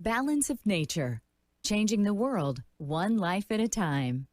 Balance of Nature, changing the world one life at a time.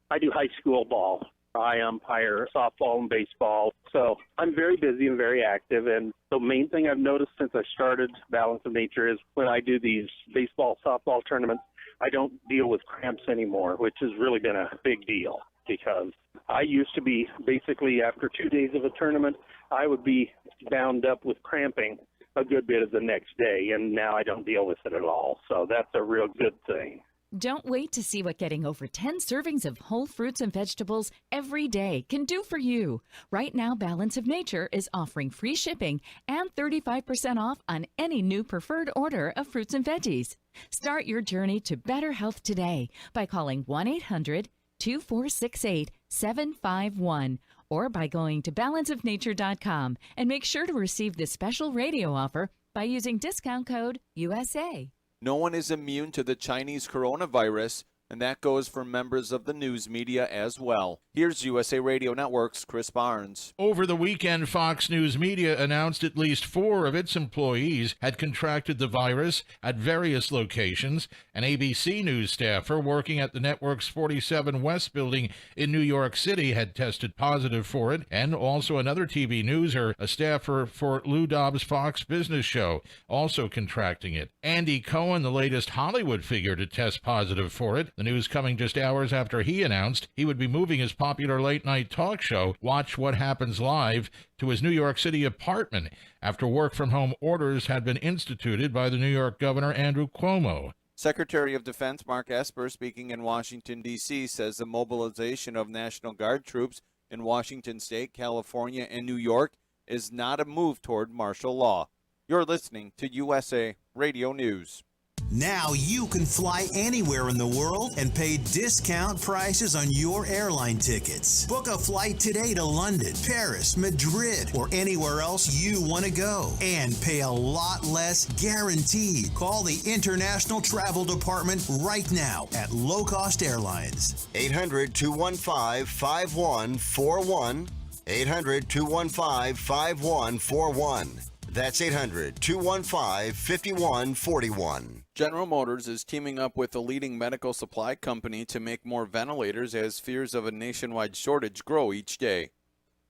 I do high school ball. I umpire softball and baseball. So I'm very busy and very active. And the main thing I've noticed since I started Balance of Nature is when I do these baseball, softball tournaments, I don't deal with cramps anymore, which has really been a big deal because I used to be basically after 2 days of a tournament, I would be bound up with cramping a good bit of the next day, and now I don't deal with it at all. So that's a real good thing. Don't wait to see what getting over 10 servings of whole fruits and vegetables every day can do for you. Right now, Balance of Nature is offering free shipping and 35% off on any new preferred order of fruits and veggies. Start your journey to better health today by calling 1-800-2468-751 or by going to balanceofnature.com and make sure to receive this special radio offer by using discount code USA. No one is immune to the Chinese coronavirus, and that goes for members of the news media as well. Here's USA Radio Network's Chris Barnes. Over the weekend, Fox News Media announced at least 4 of its employees had contracted the virus at various locations. An ABC News staffer working at the network's 47 West building in New York City had tested positive for it, and also another TV newser, a staffer for Lou Dobbs' Fox Business Show, also contracting it. Andy Cohen, the latest Hollywood figure to test positive for it. The news coming just hours after he announced he would be moving his popular late-night talk show, Watch What Happens Live, to his New York City apartment after work-from-home orders had been instituted by the New York Governor Andrew Cuomo. Secretary of Defense Mark Esper, speaking in Washington, D.C., says the mobilization of National Guard troops in Washington State, California, and New York is not a move toward martial law. You're listening to USA Radio News. Now you can fly anywhere in the world and pay discount prices on your airline tickets. Book a flight today to London, Paris, Madrid, or anywhere else you want to go and pay a lot less guaranteed. Call the International Travel Department right now at Low Cost Airlines. 800-215-5141. 800-215-5141. That's 800-215-5141. General Motors is teaming up with a leading medical supply company to make more ventilators as fears of a nationwide shortage grow each day.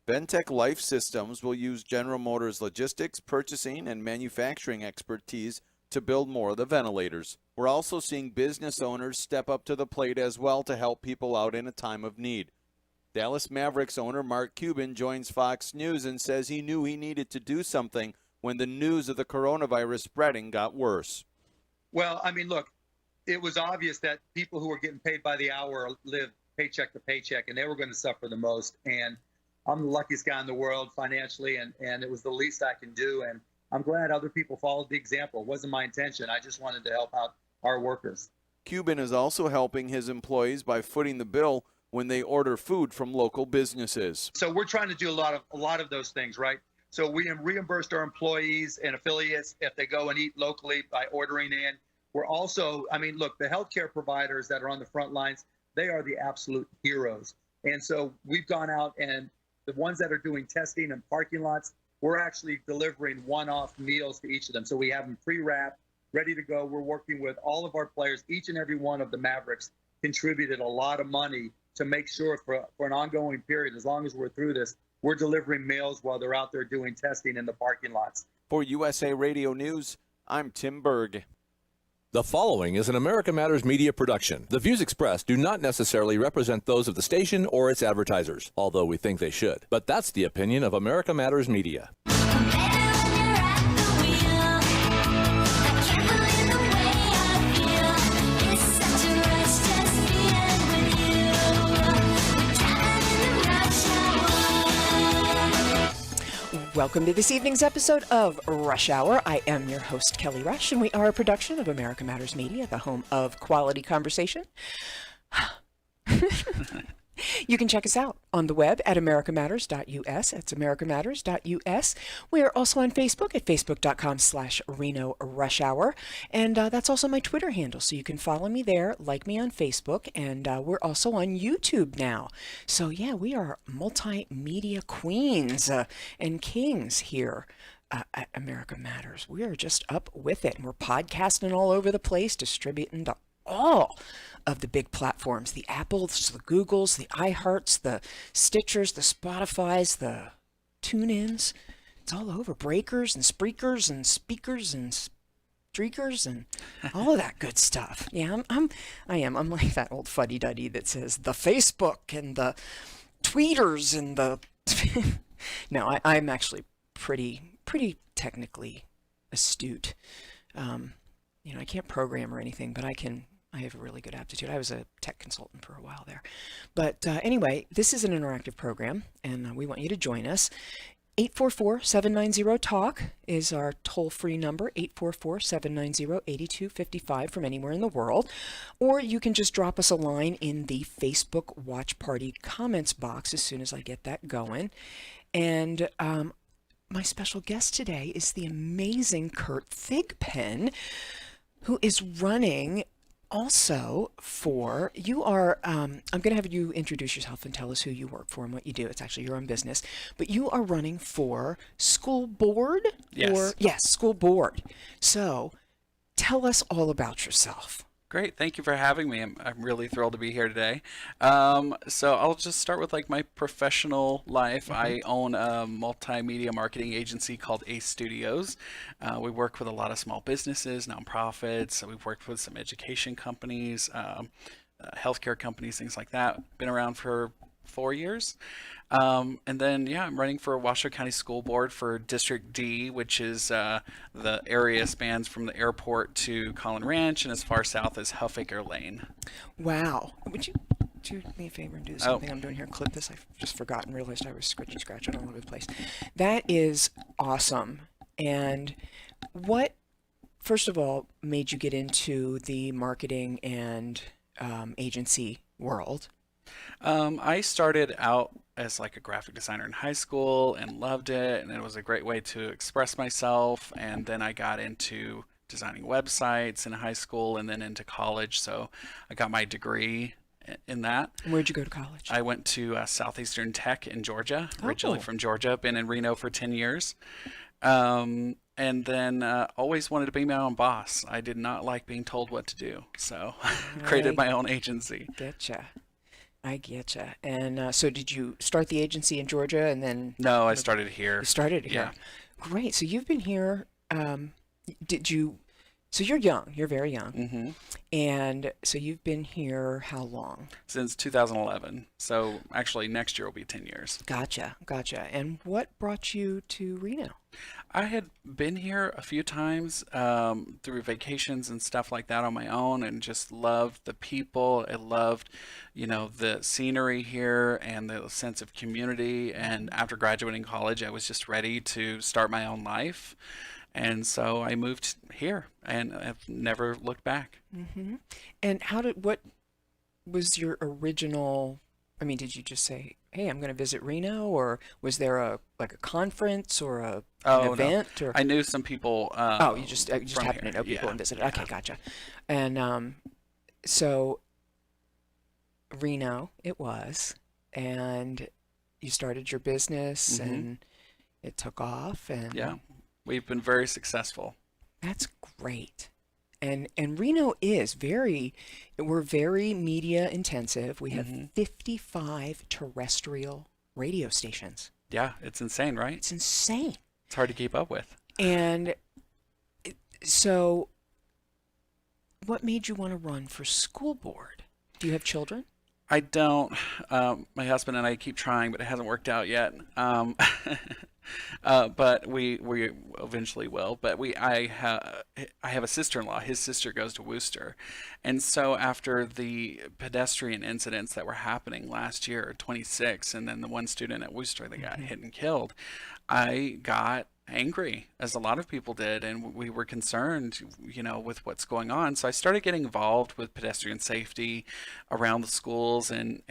Ventec Life Systems will use General Motors' logistics, purchasing, and manufacturing expertise to build more of the ventilators. We're also seeing business owners step up to the plate as well to help people out in a time of need. Dallas Mavericks owner Mark Cuban joins Fox News and says he knew he needed to do something when the news of the coronavirus spreading got worse. Well, I mean, look, it was obvious that people who were getting paid by the hour lived paycheck to paycheck, and they were going to suffer the most. And I'm the luckiest guy in the world financially, and it was the least I can do. And I'm glad other people followed the example. It wasn't my intention. I just wanted to help out our workers. Cuban is also helping his employees by footing the bill when they order food from local businesses. So we're trying to do a lot of those things, right? So we reimbursed our employees and affiliates if they go and eat locally by ordering in. We're also, I mean, look, the healthcare providers that are on the front lines, they are the absolute heroes. And so we've gone out, and the ones that are doing testing in parking lots, we're actually delivering one-off meals to each of them. So we have them pre-wrapped, ready to go. We're working with all of our players. Each and every one of the Mavericks contributed a lot of money to make sure for an ongoing period, as long as we're through this, we're delivering meals while they're out there doing testing in the parking lots. For USA Radio News, I'm Tim Berg. The following is an America Matters Media production. The views expressed do not necessarily represent those of the station or its advertisers, although we think they should. But that's the opinion of America Matters Media. Welcome to this evening's episode of Rush Hour. I am your host, Kelly Rush, and we are a production of America Matters Media, the home of quality conversation. You can check us out on the web at americamatters.us. That's americamatters.us. We are also on Facebook at facebook.com/Reno Rush Hour. And that's also my Twitter handle. So you can follow me there, like me on Facebook. And we're also on YouTube now. So yeah, we are multimedia queens and kings here at America Matters. We are just up with it, and we're podcasting all over the place, distributing to all of the big platforms, the Apples, the Googles, the iHearts, the Stitchers, the Spotifys, the TuneIns. It's all over. Breakers and Spreakers and Speakers and Streakers and all of that good stuff. Yeah, I'm like that old fuddy-duddy that says the Facebook and the tweeters and the... No, I'm actually pretty technically astute. I can't program or anything, but I have a really good aptitude. I was a tech consultant for a while there. But anyway, this is an interactive program, and we want you to join us. 844-790-TALK is our toll-free number, 844-790-8255 from anywhere in the world. Or you can just drop us a line in the Facebook Watch Party comments box as soon as I get that going. And my special guest today is the amazing Kurt Thigpen, who is running also for, you are, I'm going to have you introduce yourself and tell us who you work for and what you do. It's actually your own business, but you are running for school board? Yes. Yes, school board. So tell us all about yourself. Great. Thank you for having me. I'm really thrilled to be here today. So I'll just start with like my professional life. I own a multimedia marketing agency called Ace Studios. We work with a lot of small businesses, nonprofits. We've worked with some education companies, healthcare companies, things like that. Been around for 4 years. And then, I'm running for Washoe County School Board for District D, which is the area spans from the airport to Collin Ranch and as far south as Huffaker Lane. Wow. Would you do me a favor and do the same thing I'm doing here? Clip this. I've just forgotten, realized I was scratching all over the place. That is awesome. And what, first of all, made you get into the marketing and agency world? I started out as like a graphic designer in high school and loved it, and it was a great way to express myself. And then I got into designing websites in high school and then into college. So I got my degree in that. Where'd you go to college? I went to Southeastern Tech in Georgia, originally from Georgia. Been in Reno for 10 years. And then always wanted to be my own boss. I did not like being told what to do. So created my own agency. I getcha. And so did you start the agency in Georgia and then? No, I started here. You started here. Yeah. Great. So you've been here, so you're young, you're very young. Mm-hmm. And so you've been here how long? Since 2011. So actually next year will be 10 years. Gotcha. And what brought you to Reno? I had been here a few times through vacations and stuff like that on my own, and just loved the people. I loved, the scenery here and the sense of community. And after graduating college, I was just ready to start my own life. And so I moved here, and I've never looked back. Mm-hmm. And what was your original, did you just say, hey, I'm going to visit Reno, or was there a conference or an event? No. Or I knew some people. You just happened to know people and visited. Okay, gotcha. And so Reno it was, and you started your business, and it took off, and we've been very successful. That's great. And Reno is we're very media intensive. We have 55 terrestrial radio stations. Yeah, it's insane, right? It's insane. It's hard to keep up with. And so what made you want to run for school board? Do you have children? I don't. My husband and I keep trying, but it hasn't worked out yet. But we eventually will. But I have a sister-in-law. His sister goes to Wooster, and so after the pedestrian incidents that were happening last year, 26, and then the one student at Wooster that got hit and killed, I got angry, as a lot of people did, and we were concerned, with what's going on. So I started getting involved with pedestrian safety around the schools, and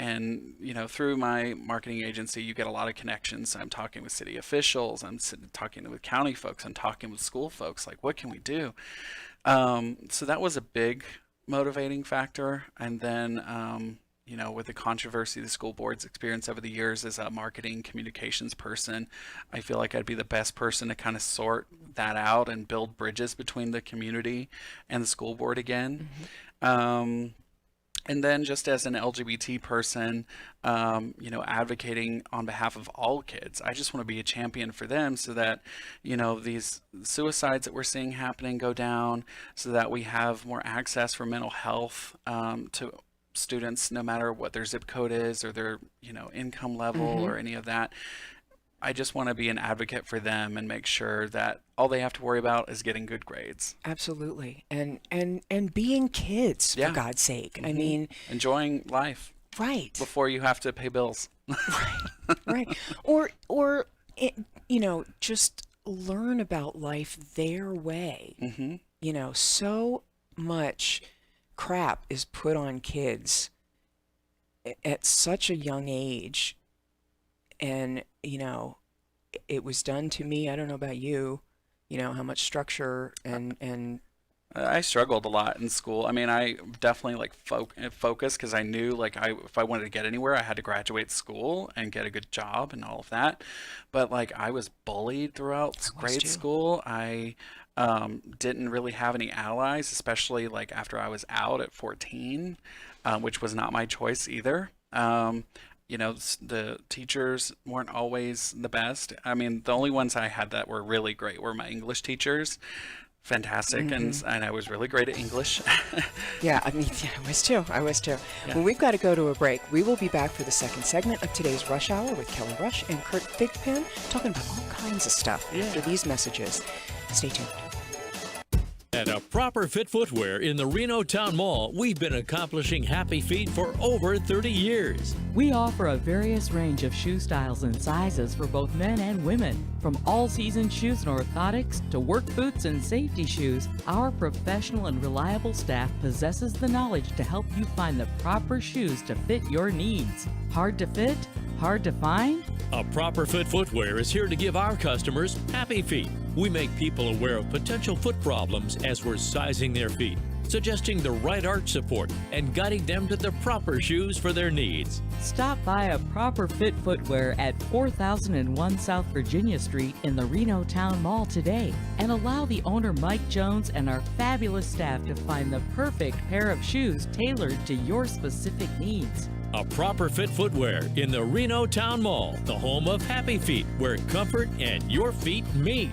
through my marketing agency, you get a lot of connections. I'm talking with city officials, I'm talking with county folks, I'm talking with school folks, like, what can we do? So that was a big motivating factor. And then with the controversy the school board's experienced over the years as a marketing communications person, I feel like I'd be the best person to kind of sort that out and build bridges between the community and the school board again. And then just as an LGBT person, advocating on behalf of all kids, I just want to be a champion for them so that, these suicides that we're seeing happening go down, so that we have more access for mental health to students, no matter what their zip code is or their, income level or any of that. I just want to be an advocate for them and make sure that all they have to worry about is getting good grades. Absolutely. And being kids, for God's sake. I mean, enjoying life. Right. Before you have to pay bills. Right. Or just learn about life their way. So much crap is put on kids at such a young age, and it was done to me. I don't know about you, how much structure and I struggled a lot in school. I mean, I definitely focused because I knew if I wanted to get anywhere, I had to graduate school and get a good job and all of that. But I was bullied throughout grade school. I didn't really have any allies, especially after I was out at 14, which was not my choice either. The teachers weren't always the best. I mean, the only ones I had that were really great were my English teachers. Fantastic. And I was really great at English. I was too. Yeah. Well, we've got to go to a break. We will be back for the second segment of today's Rush Hour with Kelly Rush and Kurt Thigpen, talking about all kinds of stuff after these messages. Stay tuned. At A Proper Fit Footwear in the Reno Town Mall, we've been accomplishing happy feet for over 30 years. We offer a various range of shoe styles and sizes for both men and women. From all-season shoes and orthotics to work boots and safety shoes, our professional and reliable staff possesses the knowledge to help you find the proper shoes to fit your needs. Hard to fit? Hard to find? A Proper Fit Footwear is here to give our customers happy feet. We make people aware of potential foot problems as we're sizing their feet, suggesting the right arch support, and guiding them to the proper shoes for their needs. Stop by A Proper Fit Footwear at 4001 South Virginia Street in the Reno Town Mall today, and allow the owner Mike Jones and our fabulous staff to find the perfect pair of shoes tailored to your specific needs. A Proper Fit Footwear in the Reno Town Mall, the home of happy feet, where comfort and your feet meet.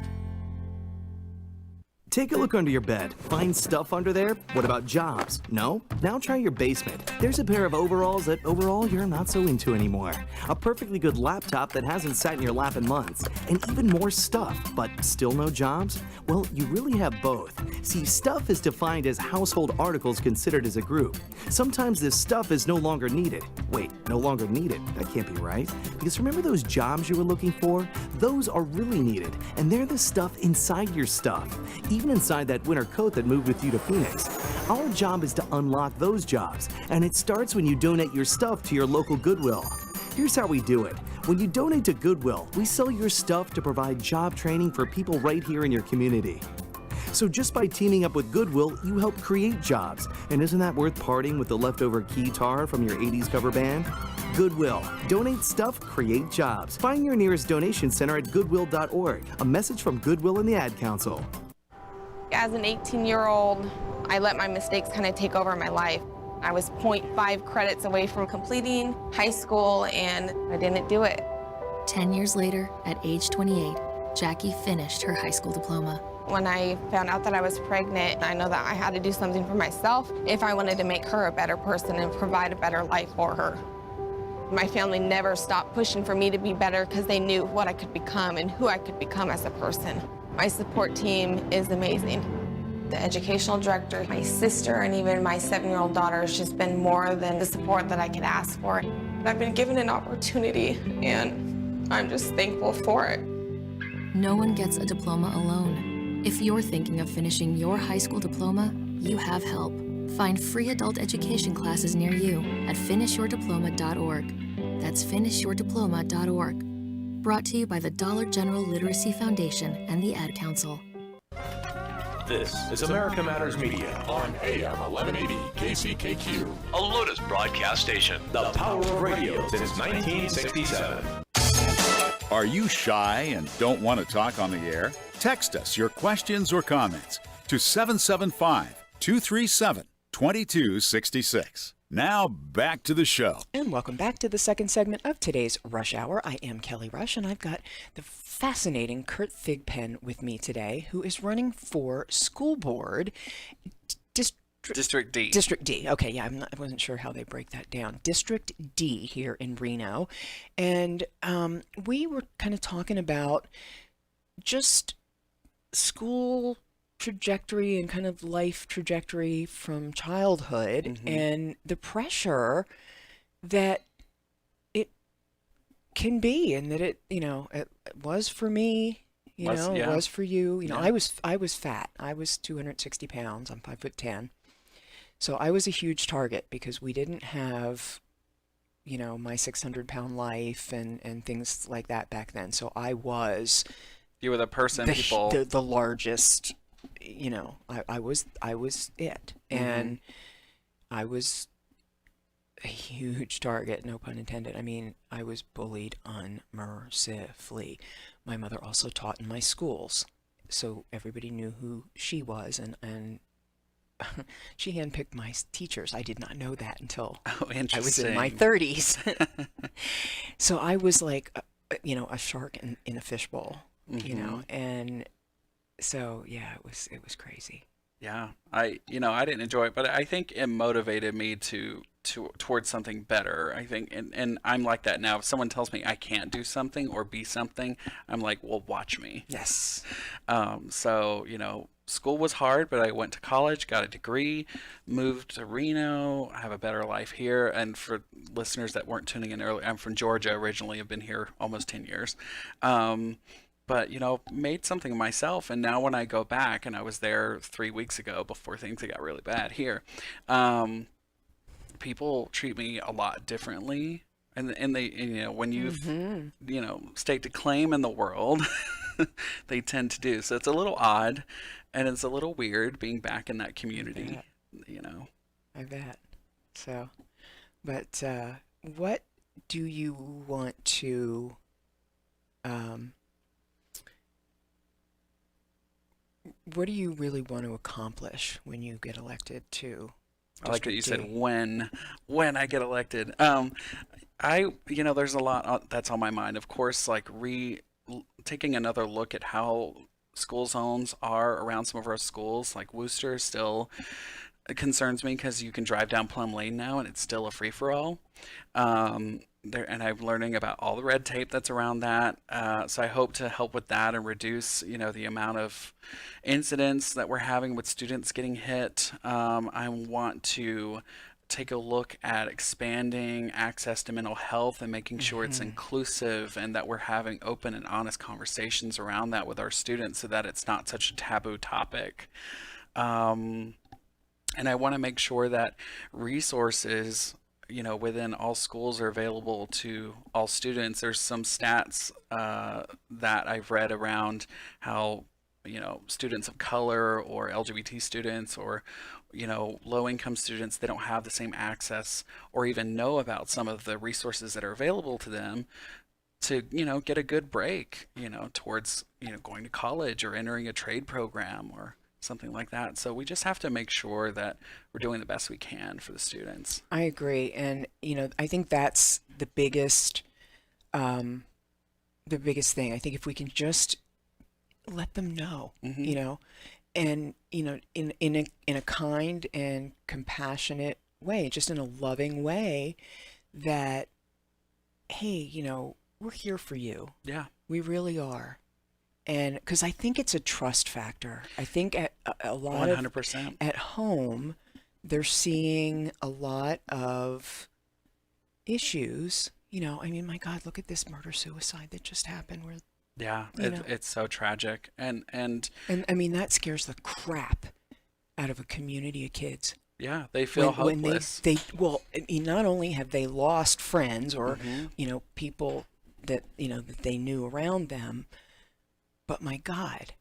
Take a look under your bed. Find stuff under there? What about jobs? No? Now try your basement. There's a pair of overalls that overall you're not so into anymore. A perfectly good laptop that hasn't sat in your lap in months. And even more stuff, but still no jobs? Well, you really have both. See, stuff is defined as household articles considered as a group. Sometimes this stuff is no longer needed. Wait, no longer needed? That can't be right. Because remember those jobs you were looking for? Those are really needed, and they're the stuff inside your stuff. Even inside that winter coat that moved with you to Phoenix. Our job is to unlock those jobs, and it starts when you donate your stuff to your local Goodwill. Here's how we do it. When you donate to Goodwill, we sell your stuff to provide job training for people right here in your community. So just by teaming up with Goodwill, you help create jobs. And isn't that worth parting with the leftover guitar from your 80s cover band? Goodwill. Donate stuff, create jobs. Find your nearest donation center at goodwill.org. A message from Goodwill and the Ad Council. As an 18-year-old, I let my mistakes kind of take over my life. I was 0.5 credits away from completing high school, and I didn't do it. 10 years later, at age 28, Jackie finished her high school diploma. When I found out that I was pregnant, I know that I had to do something for myself if I wanted to make her a better person and provide a better life for her. My family never stopped pushing for me to be better because they knew what I could become and who I could become as a person. My support team is amazing. The educational director, my sister, and even my 7-year-old daughter has just been more than the support that I could ask for. I've been given an opportunity, and I'm just thankful for it. No one gets a diploma alone. If you're thinking of finishing your high school diploma, you have help. Find free adult education classes near you at finishyourdiploma.org. That's finishyourdiploma.org. Brought to you by the Dollar General Literacy Foundation and the Ad Council. This is America Matters Media on AM 1180 KCKQ, a Lotus broadcast station. The power of radio since 1967. Are you shy and don't want to talk on the air? Text us your questions or comments to 775-237-2266. Now back to the show. And welcome back to the second segment of today's Rush Hour. I am Kelly Rush, and I've got the fascinating Kurt Thigpen with me today, who is running for school board District D. District D. Okay, yeah, I wasn't sure how they break that down. District D here in Reno. And we were kind of talking about just school trajectory and kind of life trajectory from childhood and the pressure that it can be, and that it was for me, it was for you. I was fat. I was 260 pounds. I'm 5'10". So I was a huge target because we didn't have, my 600-pound life and things like that back then. So I was. You were the person the largest. I was it, and I was a huge target, no pun intended. I mean, I was bullied unmercifully. My mother also taught in my schools, so everybody knew who she was, and she handpicked my teachers. I did not know that until I was in my 30s. So I was like, a shark in a fishbowl, and so yeah, it was crazy. Yeah, I didn't enjoy it, but I think it motivated me towards something better. I think, and I'm like that now. If someone tells me I can't do something or be something, I'm like, well, watch me. Yes. So school was hard, but I went to college, got a degree, moved to Reno, have a better life here. And for listeners that weren't tuning in earlier, I'm from Georgia originally. I've been here almost 10 years. But, made something of myself. And now when I go back, and I was there 3 weeks ago before things got really bad here, people treat me a lot differently. And they, when you've, staked a claim in the world, they tend to do. So it's a little odd, and it's a little weird being back in that community, I bet. So, but what do you want to, what do you really want to accomplish when you get elected to I like that you said when I get elected. There's a lot that's on my mind. Of course, like taking another look at how school zones are around some of our schools. Like Wooster still concerns me because you can drive down Plum Lane now and it's still a free-for-all. And I'm learning about all the red tape that's around that. So I hope to help with that and reduce, the amount of incidents that we're having with students getting hit. I want to take a look at expanding access to mental health and making sure it's inclusive, and that we're having open and honest conversations around that with our students so that it's not such a taboo topic. And I want to make sure that resources within all schools are available to all students. There's some stats that I've read around how, students of color or LGBT students or, low-income students, they don't have the same access or even know about some of the resources that are available to them to, get a good break, towards, going to college or entering a trade program or something like that. So we just have to make sure that we're doing the best we can for the students. I agree. And, I think that's the biggest thing. I think if we can just let them know, and, in a kind and compassionate way, just in a loving way, that, hey, we're here for you. Yeah. We really are. And because I think it's a trust factor. I think at a lot 100%. of at home, they're seeing a lot of issues. My God, look at this murder-suicide that just happened. Where it's so tragic, and I mean that scares the crap out of a community of kids. Yeah, they feel hopeless. When not only have they lost friends or people that that they knew around them. But my God,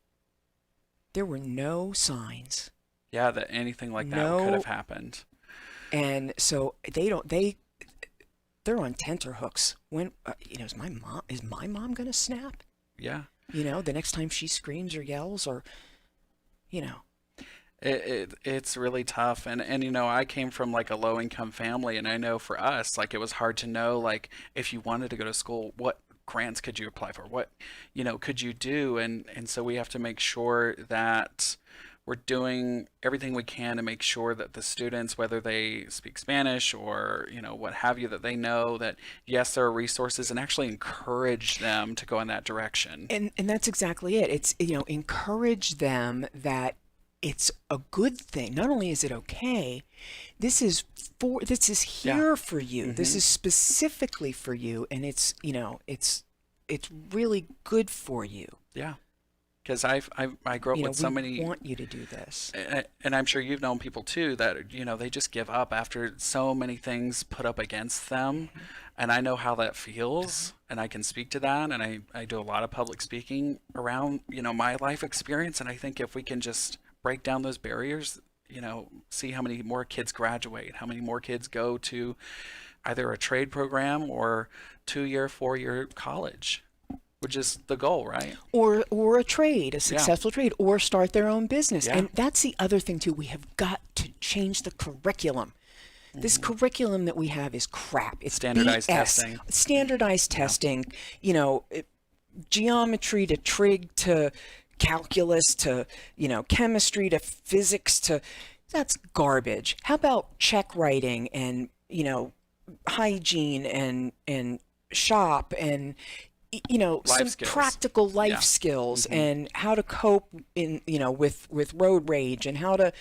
There were no signs. Yeah, that anything like that could have happened. And so they're on tenterhooks. When is my mom gonna snap? Yeah. The next time she screams or yells, or it's really tough. And I came from like a low income family, and I know for us, like, it was hard to know, like, if you wanted to go to school, what grants could you apply for? What could you do? And so we have to make sure that we're doing everything we can to make sure that the students, whether they speak Spanish or, what have you, that they know that, yes, there are resources, and actually encourage them to go in that direction. And that's exactly it. It's, encourage them that it's a good thing. Not only is it okay, this is here for you. Mm-hmm. This is specifically for you. And it's really good for you. Yeah. Because I grew up with so many. We want you to do this, and I'm sure you've known people too that they just give up after so many things put up against them, and I know how that feels, and I can speak to that, and I do a lot of public speaking around my life experience, and I think if we can just break down those barriers, see how many more kids graduate, how many more kids go to either a trade program or 2-year, 4-year college. Which is the goal, right? Or a trade, a successful trade, or start their own business. Yeah. And that's the other thing too. We have got to change the curriculum. This curriculum that we have is crap. It's standardized BS. testing. Standardized testing. Geometry to trig to calculus to chemistry to physics to that's garbage. How about check writing and hygiene and shop and some skills. practical life skills and how to cope in, with road rage and how to,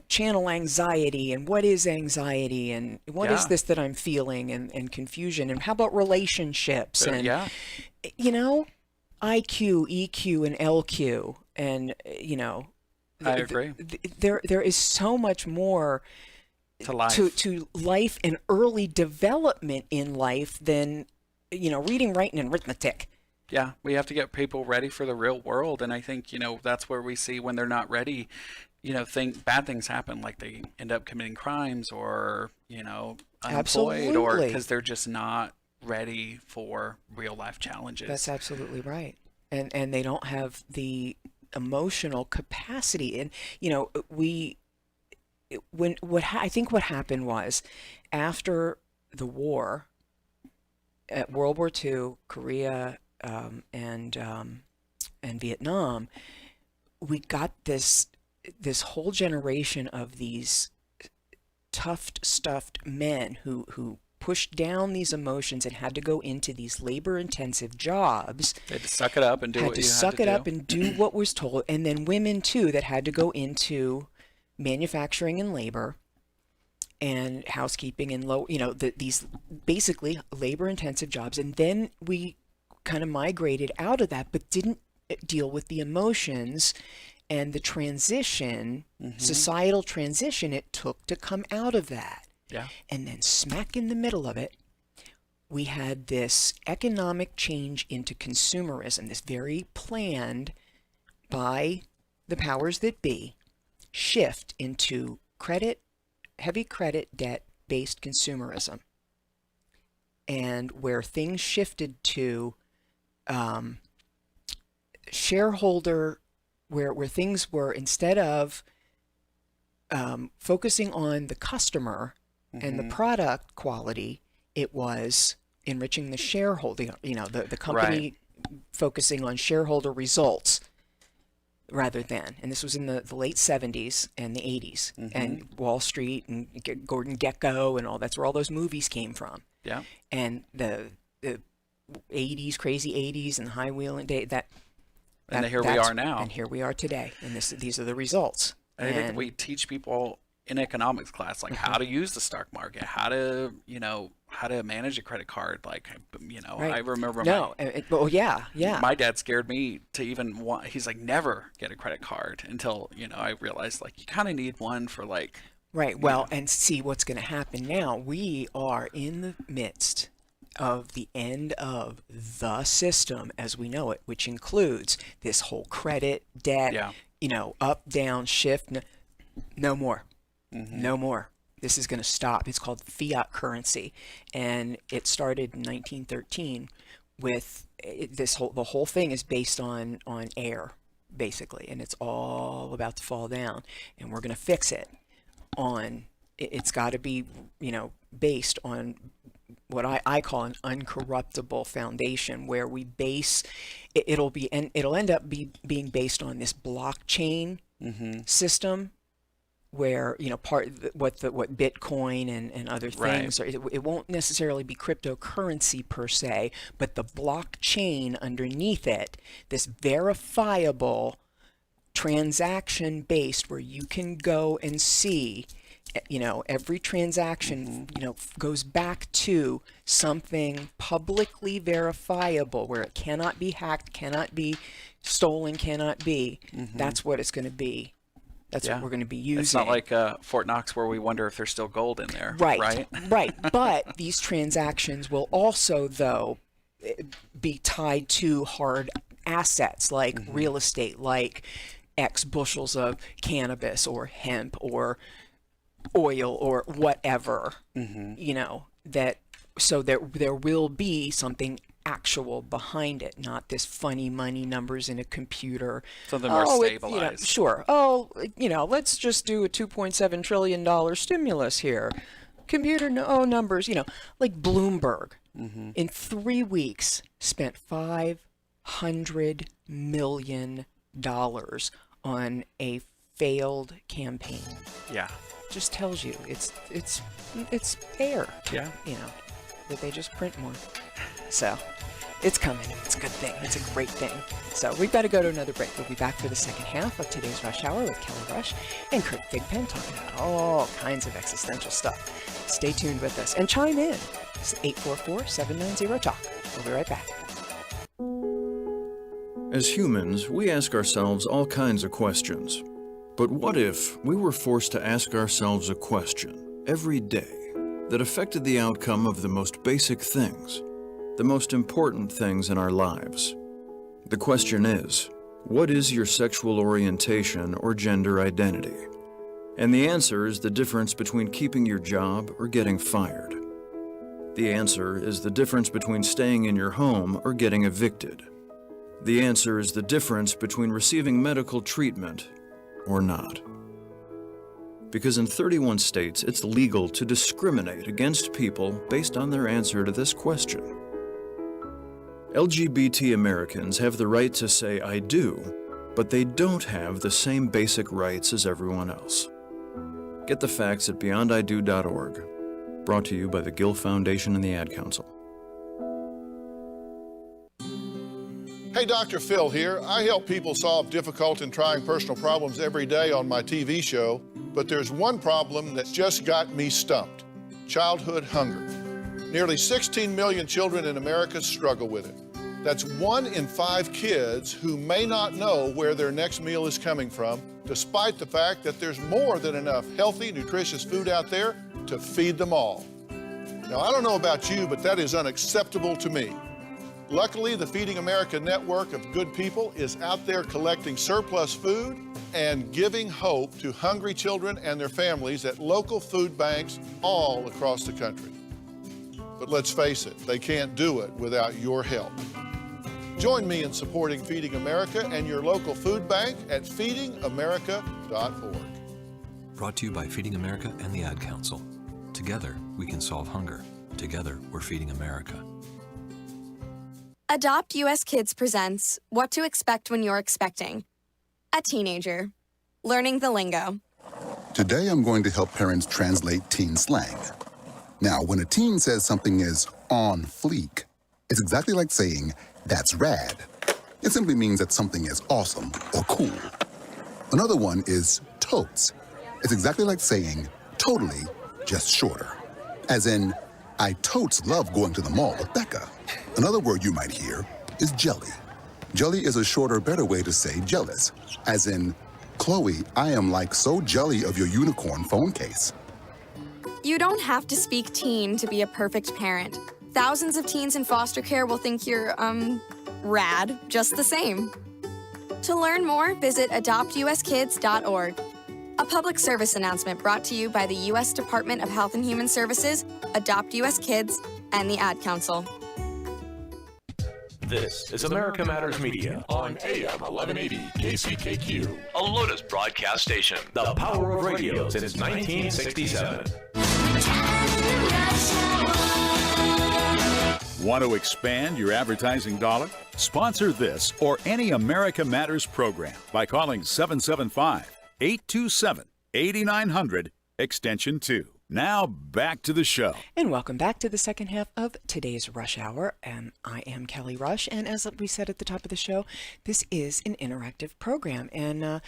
channel anxiety and what is anxiety and what is this that I'm feeling and confusion and how about relationships and, IQ, EQ and LQ and, I agree. There is so much more to life, to life and early development in life than reading, writing, and arithmetic. Yeah, we have to get people ready for the real world, and I think that's where we see when they're not ready. Bad things happen, like they end up committing crimes or unemployed, or because they're just not ready for real life challenges. That's absolutely right, and they don't have the emotional capacity. And I think what happened was after the war. At World War II, Korea, and Vietnam, we got this whole generation of these tough, stuffed men who pushed down these emotions and had to go into these labor-intensive jobs. They had to suck it up and do what you had to do. Suck it up and do what was told, and then women too that had to go into manufacturing and labor. And housekeeping and these basically labor-intensive jobs. And then we kind of migrated out of that, but didn't deal with the emotions and the transition, societal transition it took to come out of that. Yeah. And then smack in the middle of it, we had this economic change into consumerism, this very planned by the powers that be shift into heavy credit debt-based consumerism, and where things shifted to shareholder, where things were, instead of focusing on the customer and the product quality, it was enriching the shareholder, the company focusing on shareholder results rather than, and this was in the late 70s and the 80s, and Wall Street and Gordon Gekko and all, that's where all those movies came from. Yeah. And the 80s, crazy 80s and high wheeling day, and here we are now. And here we are today, and these are the results. I think we teach people in economics class, like how to use the stock market, how to manage a credit card. Like, I remember my dad scared me to even want, he's like, never get a credit card until, I realized like you kind of need one for like. Right. Well, and see what's going to happen now. We are in the midst of the end of the system as we know it, which includes this whole credit, debt, up, down, shift. No more. No more. This is going to stop. It's called fiat currency, and it started in 1913 with the whole thing is based on air, basically, and it's all about to fall down, and we're going to fix it on. It's got to be, based on what I call an uncorruptible foundation, where we base it'll end up being based on this blockchain system, where what Bitcoin and other things are. It won't necessarily be cryptocurrency per se, but the blockchain underneath it, this verifiable transaction based, where you can go and see every transaction goes back to something publicly verifiable, where it cannot be hacked, cannot be stolen, cannot be. That's what it's going to be. That's what we're going to be using. It's not like Fort Knox, where we wonder if there's still gold in there. Right. But these transactions will also, though, be tied to hard assets like real estate, like X bushels of cannabis or hemp or oil or whatever, so there will be something actual behind it, not this funny money numbers in a computer. Something more stabilized. Sure. Let's just do a $2.7 trillion stimulus here. Computer numbers, like Bloomberg in 3 weeks spent $500 million on a failed campaign. Yeah. Just tells you it's air. Yeah. That they just print more. So it's coming. It's a good thing. It's a great thing. So we've got to go to another break. We'll be back for the second half of today's Rush Hour with Kelly Rush and Kurt Thigpen, talking about all kinds of existential stuff. Stay tuned with us and chime in. It's 844-790-TALK. We'll be right back. As humans, we ask ourselves all kinds of questions. But what if we were forced to ask ourselves a question every day that affected the outcome of the most basic things, the most important things in our lives? The question is, what is your sexual orientation or gender identity? And the answer is the difference between keeping your job or getting fired. The answer is the difference between staying in your home or getting evicted. The answer is the difference between receiving medical treatment or not. Because in 31 states, it's legal to discriminate against people based on their answer to this question. LGBT Americans have the right to say I do, but they don't have the same basic rights as everyone else. Get the facts at beyondido.org. Brought to you by the Gill Foundation and the Ad Council. Hey, Dr. Phil here. I help people solve difficult and trying personal problems every day on my TV show, but there's one problem that's just got me stumped: childhood hunger. Nearly 16 million children in America struggle with it. That's 1 in 5 kids who may not know where their next meal is coming from, despite the fact that there's more than enough healthy, nutritious food out there to feed them all. Now, I don't know about you, but that is unacceptable to me. Luckily, the Feeding America network of good people is out there collecting surplus food and giving hope to hungry children and their families at local food banks all across the country. But let's face it, they can't do it without your help. Join me in supporting Feeding America and your local food bank at feedingamerica.org. Brought to you by Feeding America and the Ad Council. Together, we can solve hunger. Together, we're feeding America. Adopt US Kids presents What to Expect When You're Expecting. A teenager. Learning the lingo. Today I'm going to help parents translate teen slang. Now, when a teen says something is on fleek, it's exactly like saying, that's rad. It simply means that something is awesome or cool. Another one is totes. It's exactly like saying, totally, just shorter. As in, I totes love going to the mall with Becca. Another word you might hear is jelly. Jelly is a shorter, better way to say jealous. As in, Chloe, I am like so jelly of your unicorn phone case. You don't have to speak teen to be a perfect parent. Thousands of teens in foster care will think you're, rad, just the same. To learn more, visit adoptuskids.org. A public service announcement brought to you by the U.S. Department of Health and Human Services, Adopt U.S. Kids, and the Ad Council. This is America Matters Media on AM 1180 KCKQ, a Lotus broadcast station. The power of radio since 1967. Want to expand your advertising dollar? Sponsor this or any America Matters program by calling 775-827-8900, extension 2. Now back to the show. And welcome back to the second half of today's Rush Hour. And I am Kelly Rush. And as we said at the top of the show, this is an interactive program. And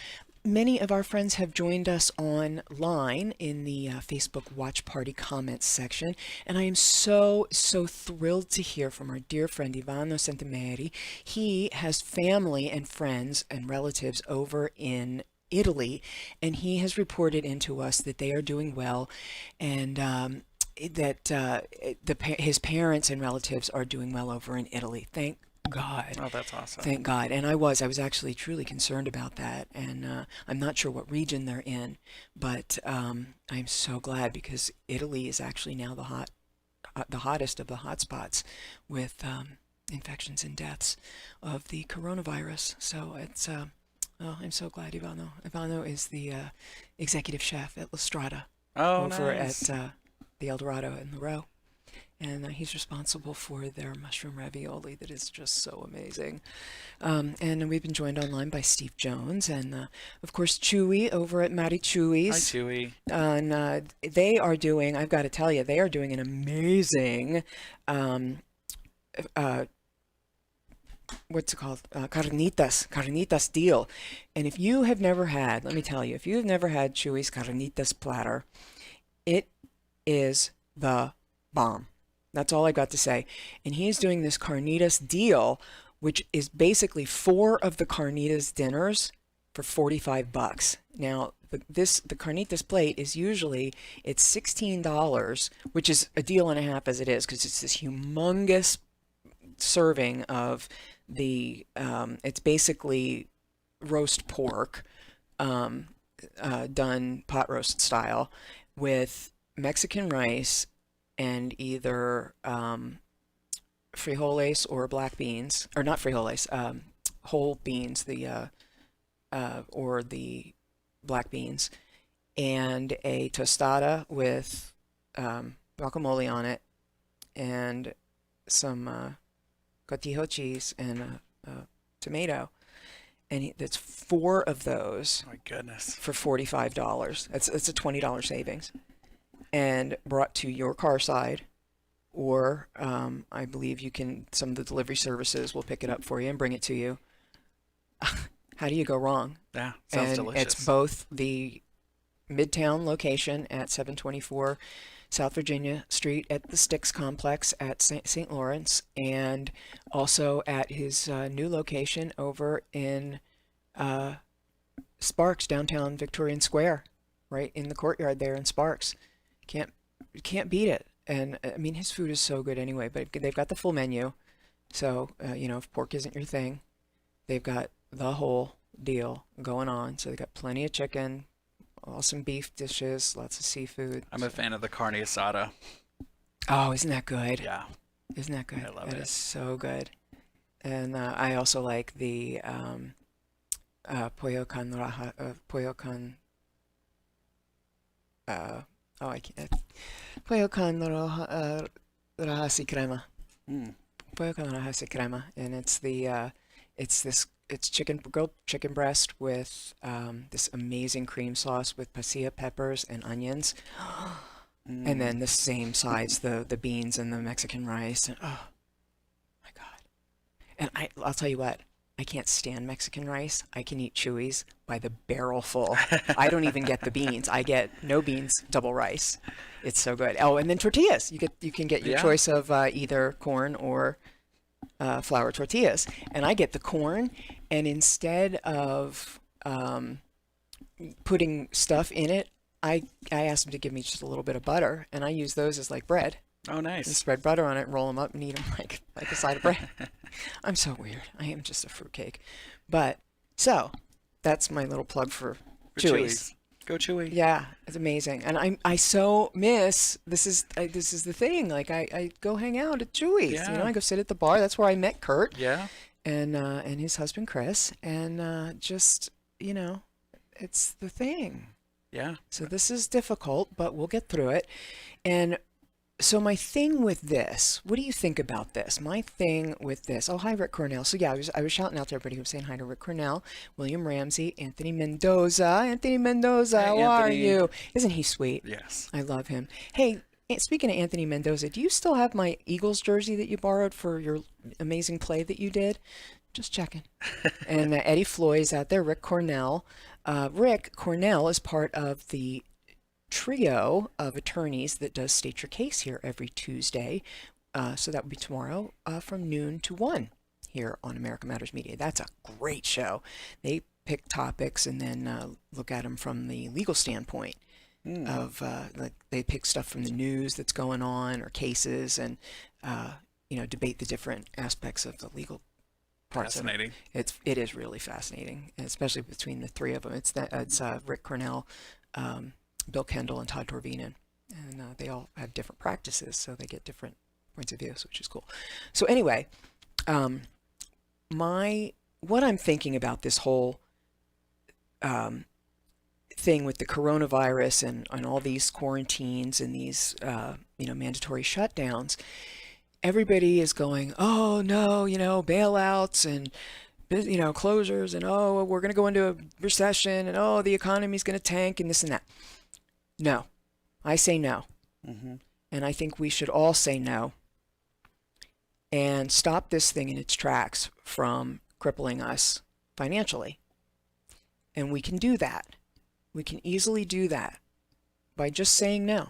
many of our friends have joined us online in the Facebook Watch Party comments section. And I am so thrilled to hear from our dear friend Ivano Santameri. He has family and friends and relatives over in Italy, and he has reported into us that they are doing well, and that his parents and relatives are doing well over in Italy. Thank God. Oh, that's awesome. Thank God. And I was actually truly concerned about that, and I'm not sure what region they're in, but I'm so glad, because Italy is actually now the hottest of the hot spots with infections and deaths of the coronavirus. So it's oh, I'm so glad Ivano. Ivano is the executive chef at La Strada over nice. at the El Dorado in the Row. And he's responsible for their mushroom ravioli that is just so amazing. And we've been joined online by Steve Jones and, of course, Chewy over at Mari Chewy's. Hi, Chewy. And they are doing, I've got to tell you, they are doing an amazing what's it called? Carnitas deal. And if you have never had, let me tell you, if you have never had Chewy's Carnitas platter, it is the bomb. That's all I got to say. And he is doing this carnitas deal, which is basically 4 of the carnitas dinners for $45. Now, the carnitas plate is usually, it's $16, which is a deal and a half as it is, because it's this humongous serving of the it's basically roast pork done pot roast style with Mexican rice and either frijoles or black beans, or not frijoles, whole beans, the or the black beans, and a tostada with guacamole on it, and some cotija cheese and a tomato, and that's 4 of those. Oh my goodness! For $45. It's a $20 savings, and brought to your car side, or I believe you can. Some of the delivery services will pick it up for you and bring it to you. How do you go wrong? Yeah, sounds delicious. It's both the Midtown location at 724 South Virginia Street at the Styx Complex at St. Lawrence, and also at his new location over in Sparks, downtown Victorian Square, right in the courtyard there in Sparks. You can't beat it. And I mean, his food is so good anyway, but they've got the full menu. So, if pork isn't your thing, they've got the whole deal going on. So they've got plenty of chicken, awesome beef dishes, lots of seafood. I'm a fan of the carne asada. Oh, isn't that good? Yeah. Isn't that good? I love it. That it. is so good. And I also like the pollo con raja, pollo con rajas y crema. Pollo con rajas y crema, and it's grilled chicken breast with this amazing cream sauce with pasilla peppers and onions, and then the same size the beans and the Mexican rice. And, oh my God! And I'll tell you what, I can't stand Mexican rice. I can eat Chewy's by the barrel full. I don't even get the beans. I get no beans, double rice. It's so good. Oh, and then tortillas. You can get your choice of either corn or flour tortillas, and I get the corn, and instead of putting stuff in it, I asked them to give me just a little bit of butter, and I use those as like bread. Oh, nice. And spread butter on it, roll them up, and eat them like a side of bread. I'm so weird. I am just a fruitcake. But So that's my little plug for Chewy's. Go Chewy. Yeah, it's amazing, and I so miss this is the thing. Like I go hang out at Chewy's. Yeah. You know, I go sit at the bar. That's where I met Kurt. Yeah. And his husband Chris, and just it's the thing. Yeah. So this is difficult, but we'll get through it. And so my thing with this, what do you think about this? My thing with this. Oh, hi, Rick Cornell. So yeah, I was shouting out to everybody who was saying hi to Rick Cornell, William Ramsey, Anthony Mendoza. Anthony Mendoza, Hey, how are Anthony. you? Isn't he sweet? Yes. I love him. Hey, speaking of Anthony Mendoza, do you still have my Eagles jersey that you borrowed for your amazing play that you did? Just checking. And Eddie Floyd's out there, Rick Cornell. Rick Cornell is part of the trio of attorneys that does State Your Case here every Tuesday. So that would be tomorrow from noon to 1 here on America Matters Media. That's a great show. They pick topics and then look at them from the legal standpoint. Of like they pick stuff from the news that's going on or cases and debate the different aspects of the legal parts. Fascinating. It is really fascinating, and especially between the three of them. It's Rick Cornell, Bill Kendall, and Todd Torvinen, and they all have different practices, so they get different points of views, which is cool. So anyway, what I'm thinking about this whole thing with the coronavirus and all these quarantines and these mandatory shutdowns, everybody is going, oh no, bailouts and closures, and oh, we're going to go into a recession, and oh, the economy's going to tank, and this and that. No, I say no. Mm-hmm. And I think we should all say no and stop this thing in its tracks from crippling us financially. And we can do that. We can easily do that by just saying no.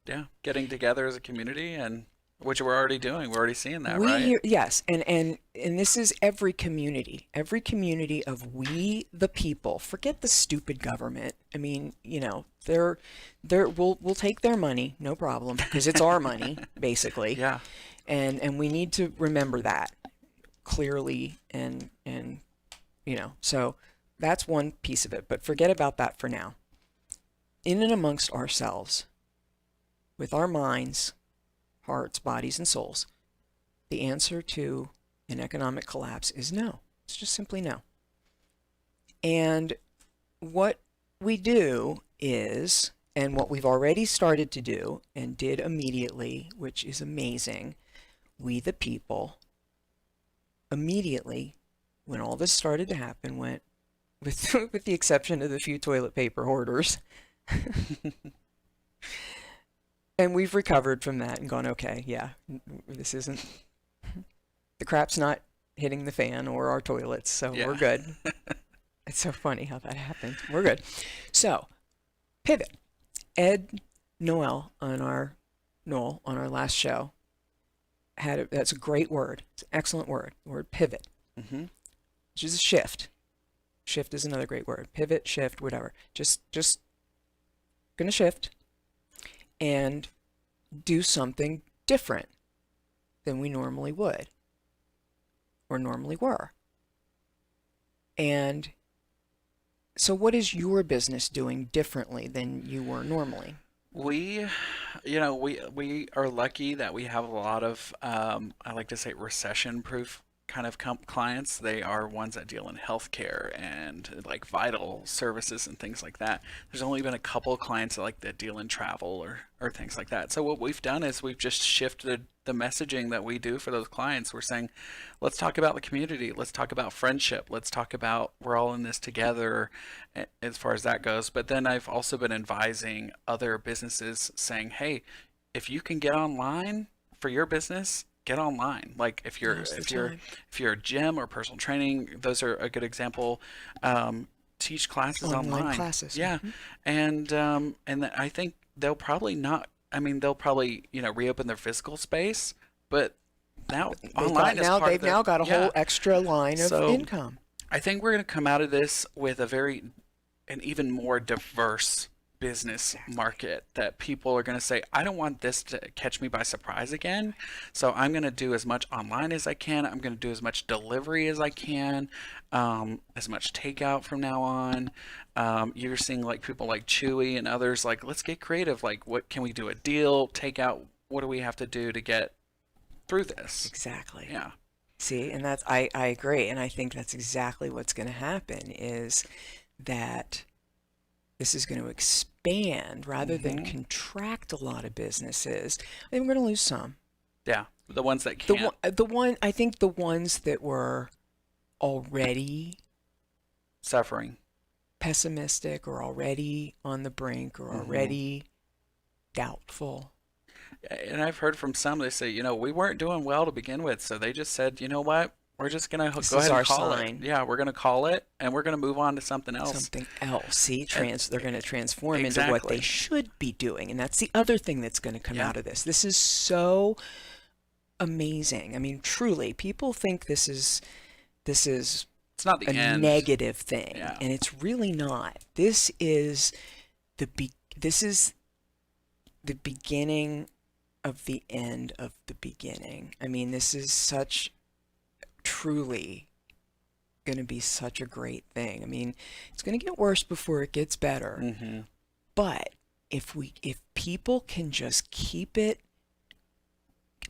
Yeah, getting together as a community, and which we're already doing. We're already seeing that, right? Yes, and this is every community of we the people. Forget the stupid government. I mean, we'll take their money, no problem, because it's our money, basically. Yeah. And we need to remember that clearly, and so that's one piece of it. But forget about that for now. In and amongst ourselves, with our minds, hearts, bodies, and souls, the answer to an economic collapse is no. It's just simply no. And what we do is, and what we've already started to do and did immediately, which is amazing, we the people, immediately, when all this started to happen, went, with the exception of the few toilet paper hoarders, and we've recovered from that and gone, okay, yeah, this isn't, the crap's not hitting the fan or our toilets, so we're good. It's so funny how that happened. We're good. So, pivot. Ed Noel on our last show that's a great word. It's an excellent word. The word pivot, which is a shift. Shift is another great word. Pivot, shift, whatever. Just gonna shift and do something different than we normally would or normally were. And so what is your business doing differently than you were normally? We are lucky that we have a lot of, I like to say, recession-proof kind of clients. They are ones that deal in healthcare and like vital services and things like that. There's only been a couple of clients that deal in travel or things like that. So what we've done is we've just shifted the messaging that we do for those clients. We're saying, let's talk about the community. Let's talk about friendship. Let's talk about we're all in this together as far as that goes. But then I've also been advising other businesses saying, hey, if you can get online for your business, get online. Like if you're a gym or personal training, those are a good example. Teach classes online. Classes. Yeah. And I think they'll probably reopen their physical space, but now online is part of they've now got a whole extra line of income. I think we're going to come out of this with an even more diverse business market that people are going to say, I don't want this to catch me by surprise again. So I'm going to do as much online as I can. I'm going to do as much delivery as I can, as much takeout from now on. You're seeing like people like Chewy and others like, let's get creative. Like, what can we do? A deal, takeout? What do we have to do to get through this? Exactly. Yeah. See, and that's I agree, and I think that's exactly what's going to happen is that this is going to expand rather than contract a lot of businesses. I think we're going to lose some. Yeah, the ones that can't. I think the ones that were already suffering, pessimistic, or already on the brink, or already doubtful. And I've heard from some, they say, we weren't doing well to begin with, so they just said, you know what? We're just going to go ahead and call it. Yeah, we're going to call it, and we're going to move on to something else. Something else. See, they're going to transform into what they should be doing. And that's the other thing that's going to come out of this. This is so amazing. I mean, truly, people think this is it's not the a end. Negative thing, and it's really not. This is the beginning of the end of the beginning. I mean, this is truly going to be such a great thing. I mean, it's going to get worse before it gets better. But if people can just keep it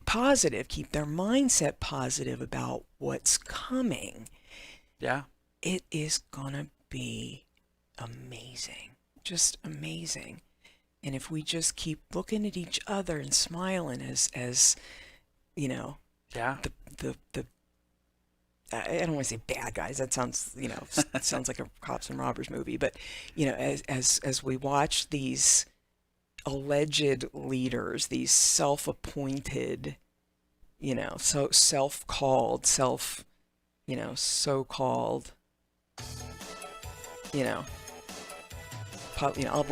positive, keep their mindset positive about what's coming, it is going to be amazing. Just amazing. And if we just keep looking at each other and smiling as the I don't want to say bad guys. That sounds, sounds like a cops and robbers movie. But, as we watch these alleged leaders, these self-appointed, so self-called, so-called, we'll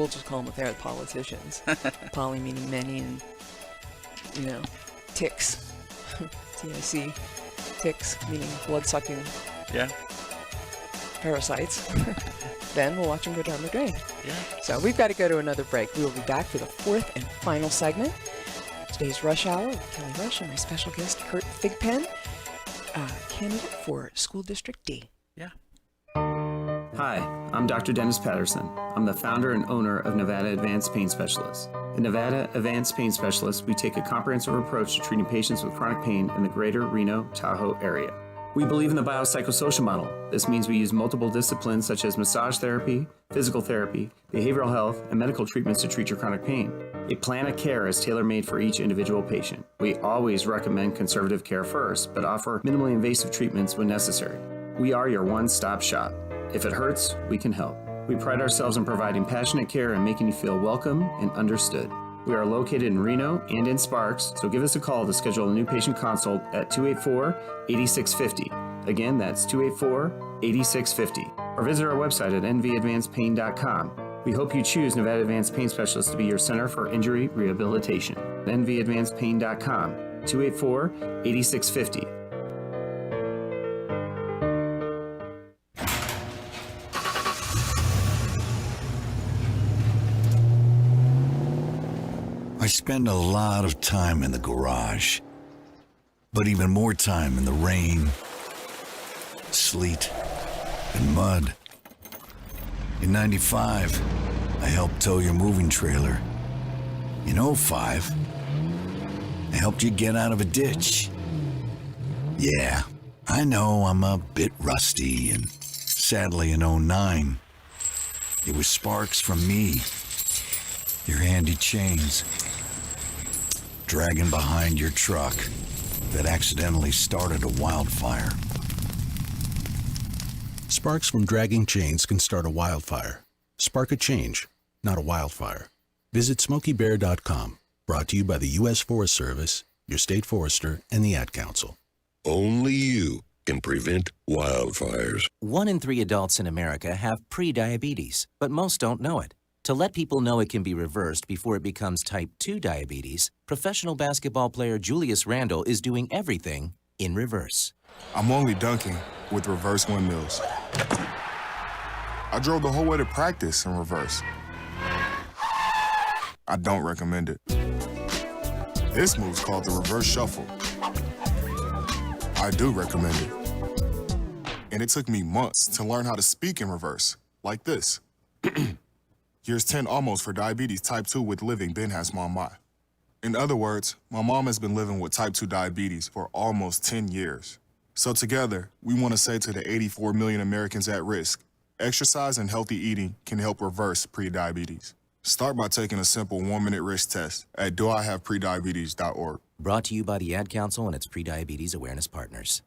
just call them what they are, politicians. Poly meaning many, and, ticks. TIC. Ticks, meaning blood-sucking parasites. Then we'll watch them go down the drain. So we've got to go to another break. We will be back for the fourth and final segment. Today's Rush Hour with Kelly Rush and my special guest, Kurt Thigpen, candidate for School District D. Hi, I'm Dr. Dennis Patterson. I'm the founder and owner of Nevada Advanced Pain Specialists. At Nevada Advanced Pain Specialists, we take a comprehensive approach to treating patients with chronic pain in the greater Reno-Tahoe area. We believe in the biopsychosocial model. This means we use multiple disciplines such as massage therapy, physical therapy, behavioral health, and medical treatments to treat your chronic pain. A plan of care is tailor-made for each individual patient. We always recommend conservative care first, but offer minimally invasive treatments when necessary. We are your one-stop shop. If it hurts, we can help. We pride ourselves in providing passionate care and making you feel welcome and understood. We are located in Reno and in Sparks, so give us a call to schedule a new patient consult at 284-8650. Again, that's 284-8650. Or visit our website at nvadvancedpain.com. We hope you choose Nevada Advanced Pain Specialists to be your center for injury rehabilitation. nvadvancedpain.com, 284-8650. I spend a lot of time in the garage, but even more time in the rain, sleet, and mud. In '95, I helped tow your moving trailer. In '05, I helped you get out of a ditch. Yeah, I know I'm a bit rusty, and sadly in '09, it was sparks from me, your handy chains, dragging behind your truck that accidentally started a wildfire. Sparks from dragging chains can start a wildfire. Spark a change, not a wildfire. Visit SmokeyBear.com. Brought to you by the U.S. Forest Service, your state forester, and the Ad Council. Only you can prevent wildfires. 1 in 3 adults in America have prediabetes, but most don't know it. To let people know it can be reversed before it becomes type 2 diabetes, professional basketball player Julius Randle is doing everything in reverse. I'm only dunking with reverse windmills. I drove the whole way to practice in reverse. I don't recommend it. This move's called the reverse shuffle. I do recommend it. And it took me months to learn how to speak in reverse, like this. Here's 10 almost for diabetes type 2 with living Ben has mom my. In other words, my mom has been living with type 2 diabetes for almost 10 years. So together, we want to say to the 84 million Americans at risk, exercise and healthy eating can help reverse prediabetes. Start by taking a simple 1-minute risk test at doihaveprediabetes.org. Brought to you by the Ad Council and its Prediabetes Awareness Partners.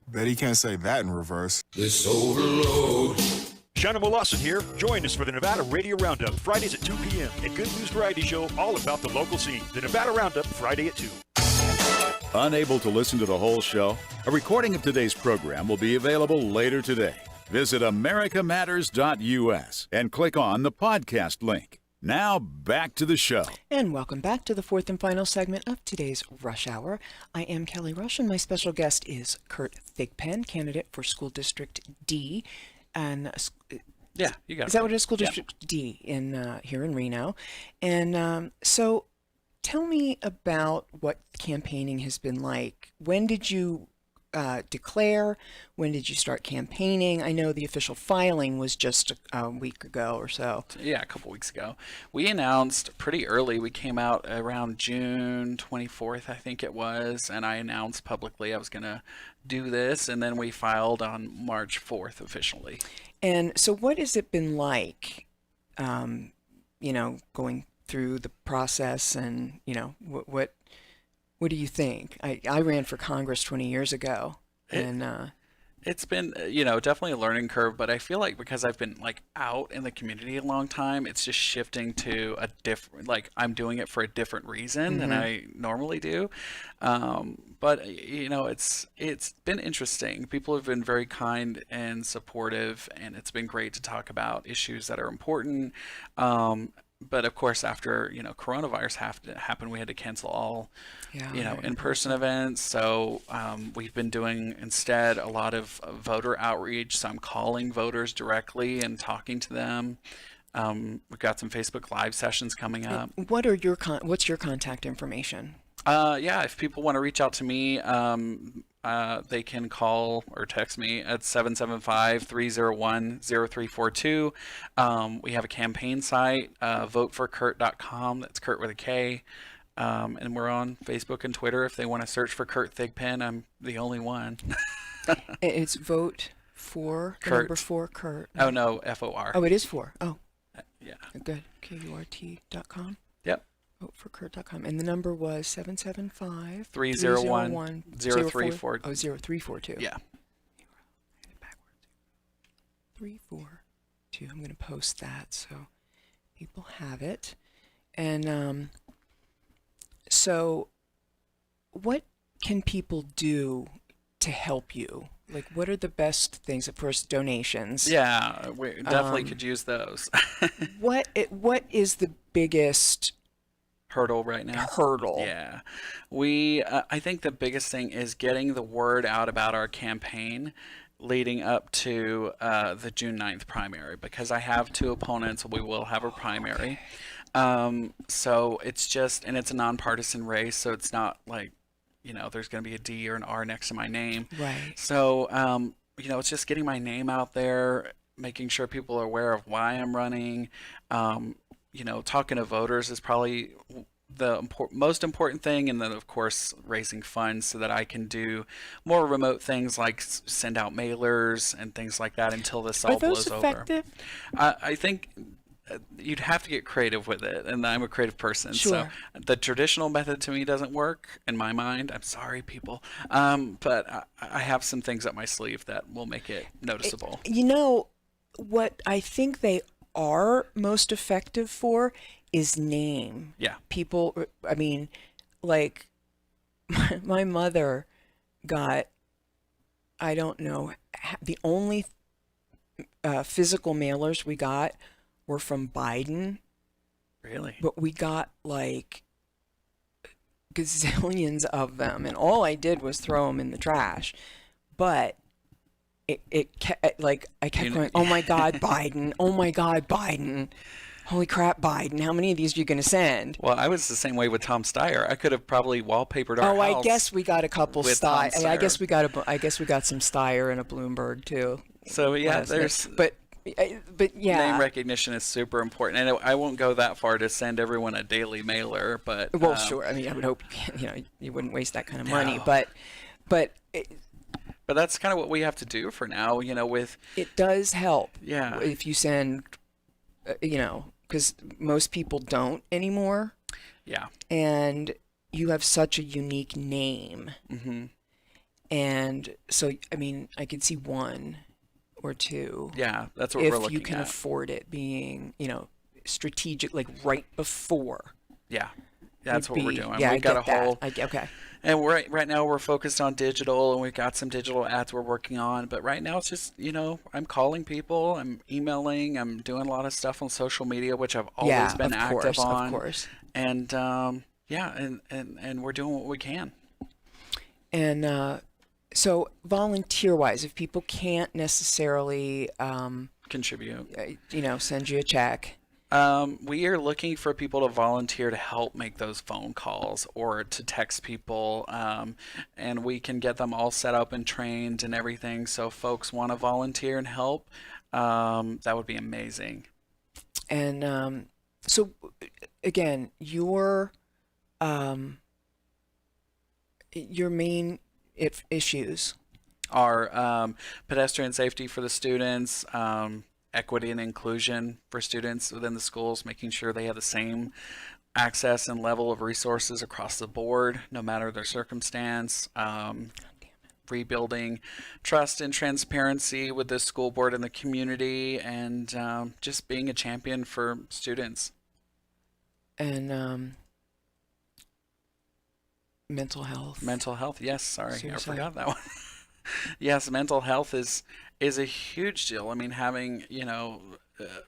Bet he can't say that in reverse. This overload. Shannon Lawson here. Join us for the Nevada Radio Roundup, Fridays at 2 p.m. A good news variety show all about the local scene. The Nevada Roundup, Friday at 2. Unable to listen to the whole show? A recording of today's program will be available later today. Visit americamatters.us and click on the podcast link. Now back to the show. And welcome back to the fourth and final segment of today's Rush Hour. I am Kelly Rush, and my special guest is Kurt Thigpen, candidate for School District D. And yeah, you got it. Is that what it is? School District D in here in Reno. And so tell me about what campaigning has been like. When did you declare? When did you start campaigning? I know the official filing was just a week ago or so. Yeah, a couple weeks ago. We announced pretty early. We came out around June 24th, I think it was, and I announced publicly I was going to do this, and then we filed on March 4th officially. And so what has it been like, going through the process, and, what do you think? I ran for Congress 20 years ago, and it's been, definitely a learning curve, but I feel like because I've been out in the community a long time, it's just shifting to a different, I'm doing it for a different reason than I normally do. But it's been interesting. People have been very kind and supportive, and it's been great to talk about issues that are important. But of course, after coronavirus happened, we had to cancel all in-person events. So we've been doing instead a lot of voter outreach. So I'm calling voters directly and talking to them. We've got some Facebook Live sessions coming up. What's your contact information? If people want to reach out to me, they can call or text me at 775-301-0342. We have a campaign site, voteforkurt.com. That's Kurt with a K. And we're on Facebook and Twitter. If they want to search for Kurt Thigpen, I'm the only one. It's vote for Kurt. Number 4 Kurt. Oh, no, FOR. Oh, it is 4. Oh. Yeah. Good. KURT.com. Yep. Voteforkurt.com. And the number was 775 301 0342. Oh, 0342. Yeah. 342. I'm going to post that so people have it. And so what can people do to help you? What are the best things? Of course, donations. Yeah, we definitely could use those. What is the biggest hurdle right now? Yeah. I think the biggest thing is getting the word out about our campaign leading up to the June 9th primary, because I have 2 opponents. We will have a primary. So it's it's a nonpartisan race, so it's not there's going to be a D or an R next to my name. Right. So, it's just getting my name out there, making sure people are aware of why I'm running. Talking to voters is probably the most important thing. And then, of course, raising funds so that I can do more remote things like send out mailers and things like that until this all blows over. Are those effective? I think you'd have to get creative with it, and I'm a creative person. Sure. So the traditional method to me doesn't work in my mind. I'm sorry, people, but I have some things up my sleeve that will make it noticeable. What I think they are most effective for is name. Yeah. People, my mother got, I don't know, the only physical mailers we got were from Biden. Really? But we got gazillions of them, and all I did was throw them in the trash. But I kept going, oh my God, Biden, oh my God, Biden. holy crap, Biden, how many of these are you going to send? Well, I was the same way with Tom Steyer. I could have probably wallpapered our house. I guess we got a couple with Tom Steyer. I guess Steyer. we got some Steyer and a Bloomberg too. So yeah, but yeah, name recognition is super important, and I won't go that far to send everyone a daily mailer, but well, sure. I mean, I would hope you wouldn't waste that kind of money, No. but that's kind of what we have to do for now. With it does help. Yeah. If you send, because most people don't anymore. Yeah. And you have such a unique name. Mm-hmm. And so, I mean, I could see one or two. Yeah, that's what we're looking at. If you can afford it being, strategic, like right before. Yeah, that's what we're doing. Yeah, We've got a whole. Okay. And right now we're focused on digital, and we've got some digital ads we're working on. But right now it's just, I'm calling people, I'm emailing, I'm doing a lot of stuff on social media, which I've always been active on. Of course. And and we're doing what we can. And so volunteer-wise, if people can't necessarily contribute, send you a check. We are looking for people to volunteer to help make those phone calls or to text people, and we can get them all set up and trained and everything. So if folks want to volunteer and help, that would be amazing. And so again, your main issues are pedestrian safety for the students, equity and inclusion for students within the schools, making sure they have the same access and level of resources across the board, no matter their circumstance. Rebuilding trust and transparency with the school board and the community, and just being a champion for students. And mental health. Mental health, yes. Sorry, Suicide. I forgot that one. Yes, mental health is a huge deal. I mean, having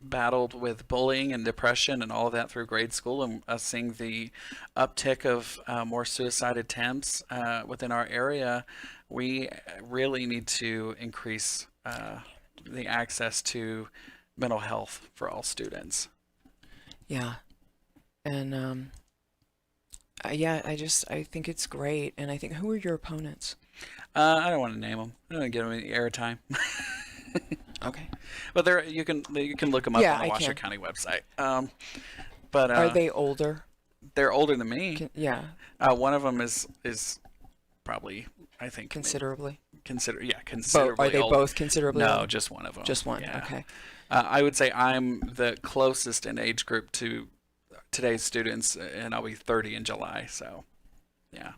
battled with bullying and depression and all of that through grade school, and us seeing the uptick of more suicide attempts within our area, we really need to increase the access to mental health for all students. Yeah. And I think it's great. And I think, who are your opponents? I don't want to name them. I don't want to give them any airtime. Okay. But you can look them up on the Washoe County website. But are they older? They're older than me. Yeah. One of them is probably, I think, considerably. Considerably Are they old. both considerably? No, old? just one of them. Just one. Yeah. Okay. I would say I'm the closest in age group to today's students, and I'll be 30 in July. So, yeah.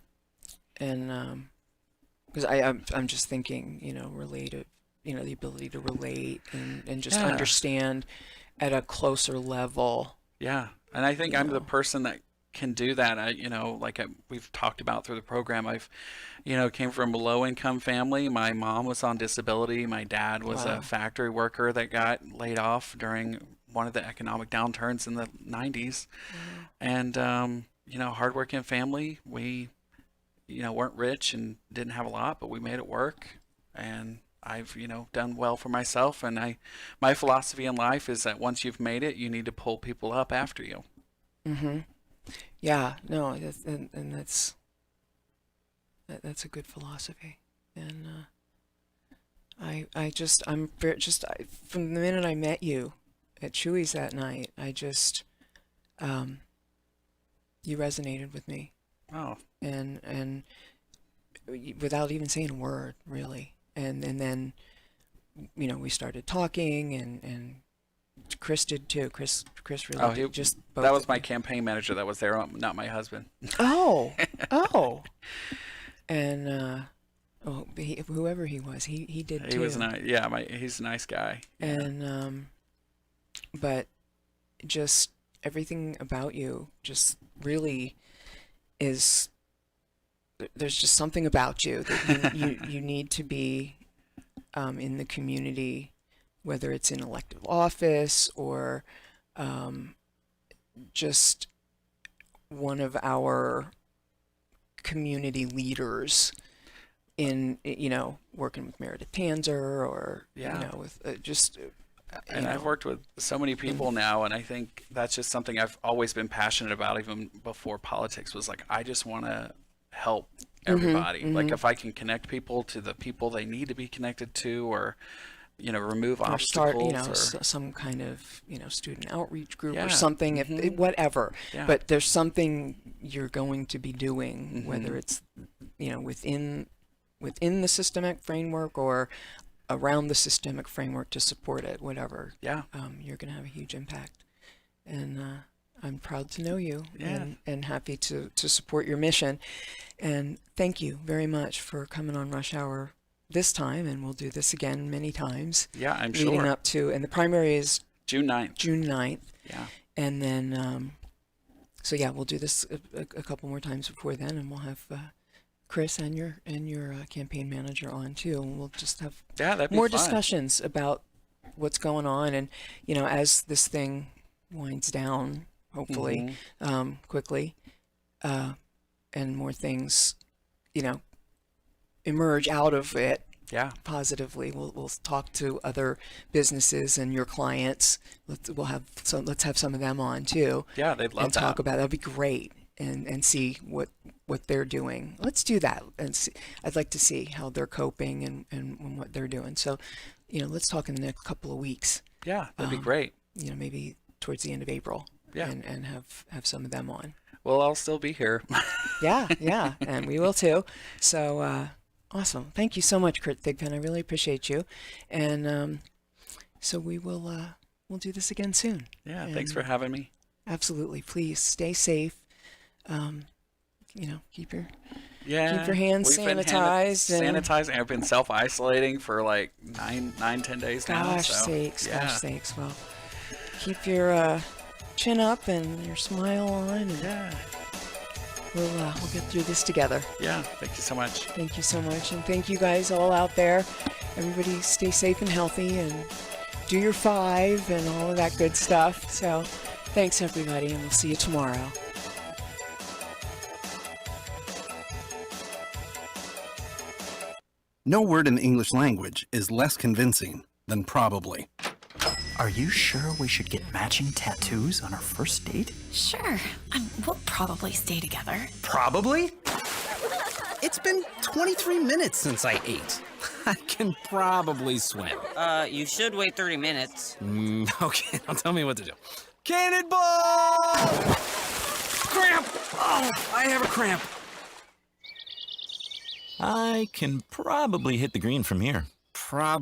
And because I'm just thinking, related, the ability to relate and just understand at a closer level. Yeah, and I think I'm the person that can do that. We've talked about through the program. I've, came from a low-income family. My mom was on disability. My dad was a factory worker that got laid off during one of the economic downturns in the 90s. And, hardworking family. We, weren't rich and didn't have a lot, but we made it work. And I've, done well for myself. And my philosophy in life is that once you've made it, you need to pull people up after you. Mm-hmm. Yeah, no, that's a good philosophy. And from the minute I met you at Chewy's that night, you resonated with me. Oh. And without even saying a word, really. And then, we started talking, and Chris did too. Chris really did. Just both. That was my campaign manager that was there, not my husband. Oh. And whoever he was, he did too. He was nice. Yeah, he's a nice guy. And but just everything about you just really is. There's just something about you that you need to be in the community, whether it's in elective office or just one of our community leaders in, working with Meredith Panzer or, with just And I've worked with so many people now, and I think that's just something I've always been passionate about, even before politics, was like, I just want to help everybody. Like, if I can connect people to the people they need to be connected to, or, you know, remove or obstacles. start, some kind of, student outreach group Yeah. or something, whatever. Yeah. But there's something you're going to be doing, whether it's, within the systemic framework or around the systemic framework to support it, whatever. Yeah. You're going to have a huge impact. And I'm proud to know you and happy to support your mission. And thank you very much for coming on Rush Hour this time, and we'll do this again many times. Yeah, I'm leading sure. up to, and the primary is June 9th. June 9th. Yeah. And then, so yeah, we'll do this a couple more times before then, and we'll have Chris and your campaign manager on too, and we'll just have that'd be more fun. discussions about what's going on, and as this thing winds down, hopefully quickly, and more things, emerge out of it. Yeah. Positively, we'll talk to other businesses and your clients. Let's have some of them on too. Yeah, they'd love and talk about that'd be great, and see what they're doing. Let's do that and see. I'd like to see how they're coping and what they're doing. So, let's talk in the next couple of weeks. Yeah, that'd be great. Maybe towards the end of April. Yeah. And have some of them on. Well, I'll still be here. Yeah, and we will too. So awesome. Thank you so much, Kurt Thigpen. I really appreciate you. And so we'll do this again soon. Yeah, thanks for having me. Absolutely. Please stay safe. Keep your hands sanitized. Sanitizing. I've been self-isolating for like 9-10 days now. Gosh sakes. Well, keep your chin up and your smile on. And we'll get through this together. Yeah. Thank you so much. Thank you so much. And thank you guys all out there. Everybody stay safe and healthy and do your 5 and all of that good stuff. So thanks everybody, and we'll see you tomorrow. No word in the English language is less convincing than probably. Are you sure we should get matching tattoos on our first date? Sure. We'll probably stay together. Probably? It's been 23 minutes since I ate. I can probably swim. You should wait 30 minutes. Okay, now tell me what to do. Cannonball! Cramp! Oh, I have a cramp. I can probably hit the green from here. Probably.